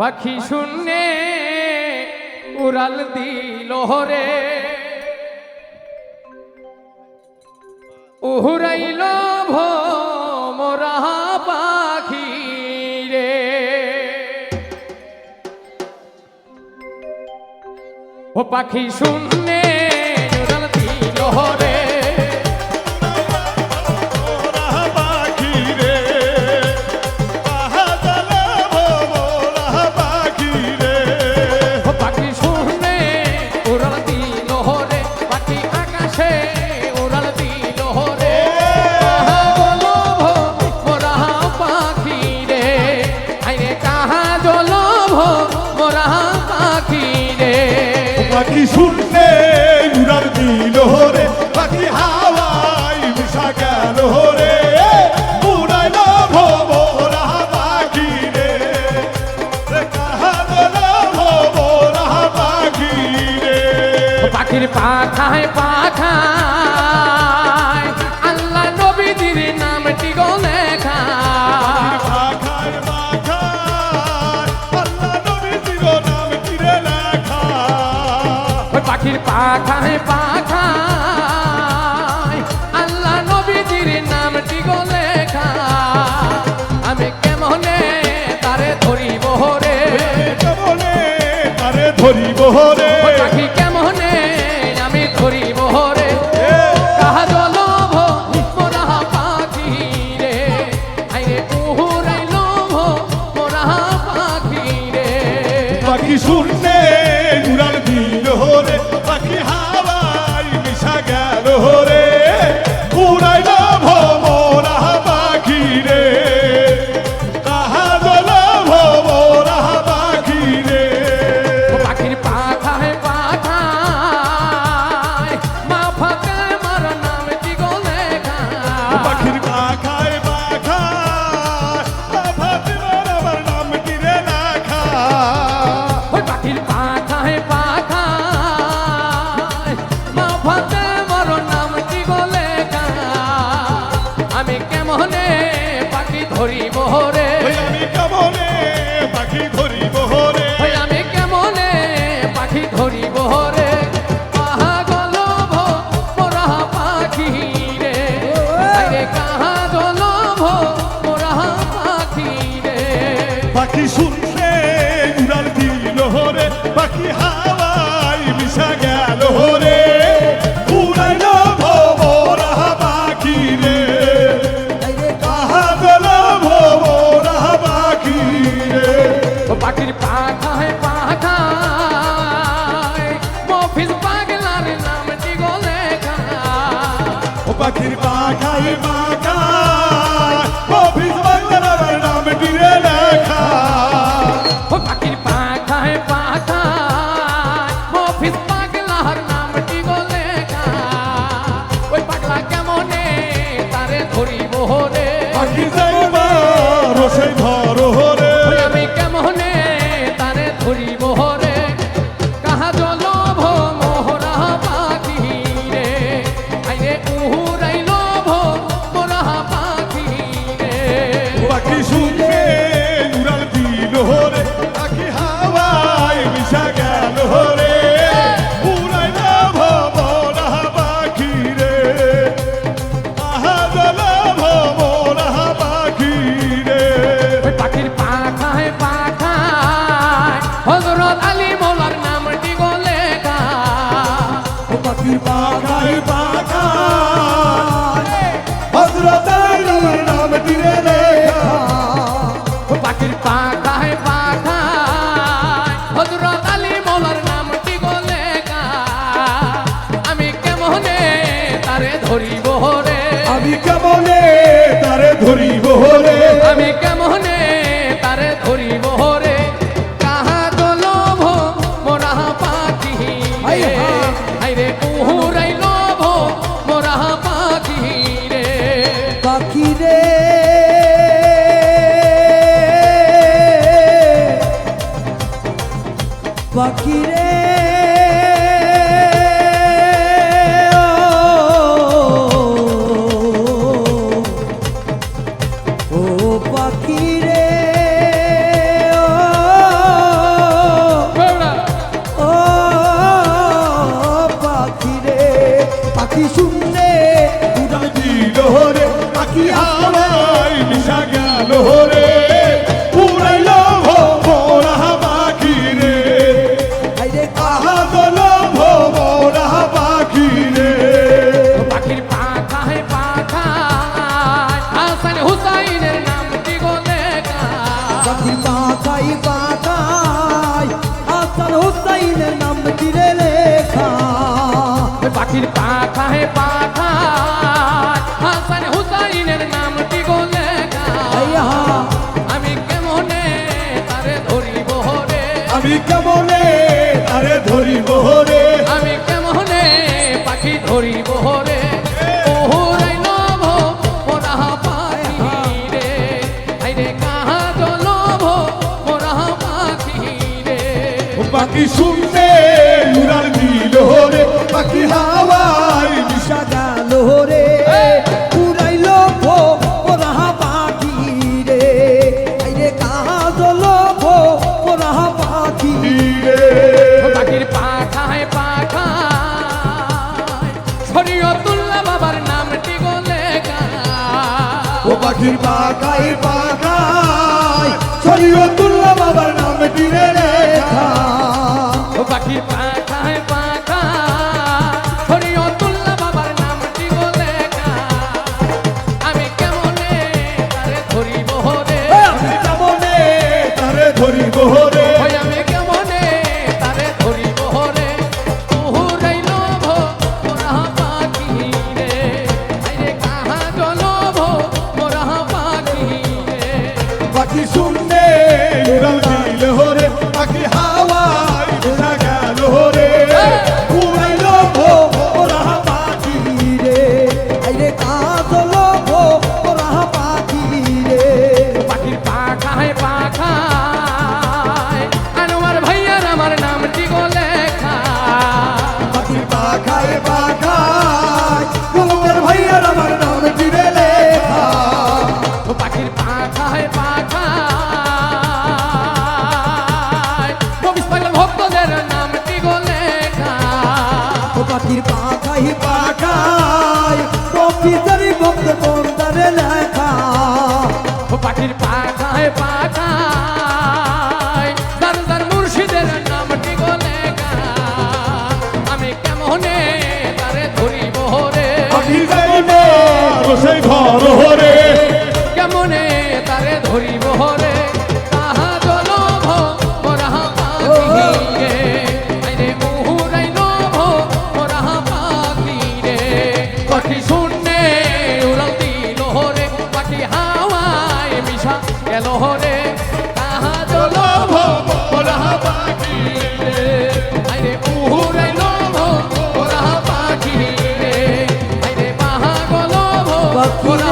পাখি শূন্যে উড়াল দিল রে উহুরাইল ভোমরা পাখি রে ও পাখি শূন্যে উড়াল দিল রে পাখি শুনলে উড়াল দিল রে পাখি হাওয়ায় মিশা গেল রে উড়াইল ভোমরা পাখি রে কাহা গেল ভোমরা পাখি রে পাখির পাখায় পাখায় আল্লাহ নবীজির নামটি গো লেখা পাখায় পাখায় আল্লাহ নবীজির নামটি রে লেখা পাখির পাখায় পাখায় আল্লাহ নবীজির নামটি গো লেখা আমি কেমনে তারে ধরিব রে কেমনে তারে ধরিব রে পাখি কেমনে আমি ধরিব রে কাহা জলভ মোরা পাখি রে আইরে উহুরাইল মোরা পাখি রে পাখি শুনলে উড়াল দিল রে পাখি হাওয়ায় মিশা গেল রে উড়াইল ভোমরা পাখি রে কাহা জল ভোমরা পাখি রে পাখির পাখায় পাখায় মা ফাঁকা মার নামটি গো লেখা পাখির পাখায় পাখায় ফাতিমার আমার নামটি রে লেখা ওই পাখির পাখায় পাখায় মা ফাঁকা মার নামটি গো লেখা আমি কেমনে পাখি ধরিব রে আমি কেমনে পাখি ধরিব রে ওই আমি কেমনে পাখি ধরিব রে কাহা গলভ মোরা পাখি রে আরে কাহা গলভ মোরা পাখি রে পাখি শুনলে উড়াল দিল রে পাখি হাওয়ায় মিশা গেল রে উড়াইল ভোমরা পাখি রে কাহা গেল ভোমরা পাখি রে ও পাখির পাখায় পাখায় মফিজ পাগলার নামটি গো লেখা ও পাখির পাখায় পাখায় অফিস বাংলার নামটি রে লেখা ও পাখির পাখায় পাখায় মফিজ পাগলার নামটি গো লেখা ওই পাগলা কেমনে তারে ধরিব রে পাখি যাইবা রসই ধরো রে ওই আমি কেমনে তারে ধরিব রে কাহা জলভ মোহরা পাখি রে আইরে উহুরাইল মোরা পাখি রে পাখি শুনলে উড়াল দিল রে পাখি হাওয়ায় মিশা গেল রে উড়াইল ভোমরা পাখি রে আহা গেল ভোমরা পাখি রে ওই পাখির পাখায় পাখায় হযরত আলী মৌলার নামটি গো লেখা ও পাখির পাখায় পাখায় হযরত আলীর নামটি রে লেখা ও পাখির পাখায় পাখায় হযরত আলী মৌলার নামটি গো লেখা আমি কেমনে তারে ধরিব রে আমি কেমনে তারে ধরিব রে আমি কেমনে তারে ধরিব রে কাহা দলভ মোরা পাখি রে আইরে উহুরাইল মোরা পাখি রে পাখি রে পাখি রে ও পাখি রে ও পাখির পাখাই পাখাই হাসান হুসাইনের নামটি রে লেখা ওই পাখির পাখায় পাখায় হাসান হুসাইনের নামটি গো লেখা আইয়া আমি কেমনে তারে ধরিব রে আমি কেমনে তারে ধরিব রে আমি কেমনে পাখি ধরিব রে ওহরাই নভ মোরা পাখি রে আইরে কাহা জলভ মোরা পাখি রে পাখি শুনতে উড়াল দিল রে পাখি হাওয়ায় দিশা গেল রে উড়াইল ওরা পাখি রে আইরে কাজল ওরা পাখি রে পাখির পাখায় পাখায় শরীয়তুল্লাহ বাবার নামটি গো লেখা ও পাখির পাখাই পাখাই শরীয়তুল্লাহ বাবার নাম দিলে লেখা ও পাখির পাখায় পাখায় শরীয়তুল্লাহ বাবার নামটি গো লেখা আমি কেমনে তারে ধরিব রে আমি কেমনে তারে ধরিব রে ওই আমি কেমনে তারে ধরিব রে ওহরাই নভ মোরা পাখি রে আইরে কাহা জলভ মোরা পাখি রে পাখি শুনতে উড়াল দিল রে পাখি হাওয়ায় উড়া গেল রে উড়াইল ওরা পাখি রে আইরে কাজল ওরা পাখি রে পাখির পাখায় পাখায় আনোয়ার ভাইয়ার আমার নামটি গো লেখা পাখির পাখায় পাখায় তোমার ভাইয়ার আমার নাম দিলে লেখা ও পাখির পাখায় পাখায় চব্বিশ পাগল ভক্তদের নামটি গো লেখা পাখির পাখাই পাখাই কপিতারি ভক্ত কোনটারে লেখা ও পাখির পাখায় পাখায় দারদার মুর্শিদের নামটি গো লেখা আমি কেমনে তারে ধরিব রে আমি যাইব সেই ঘর হরে কেমনে তারে ধরিব রে তাহা জলভ মোরা পাখি রে আইরে মুহুরাই নভ মোরা পাখি রে পাখি শূন্যে উড়াল দিল রে পাখি হাওয়ায় মিশা গেল রে তাহা জলভ মোরা পাখি রে আইরে মুহুরাই নভ মোরা পাখি রে আইরে বাহা গলভ মোরা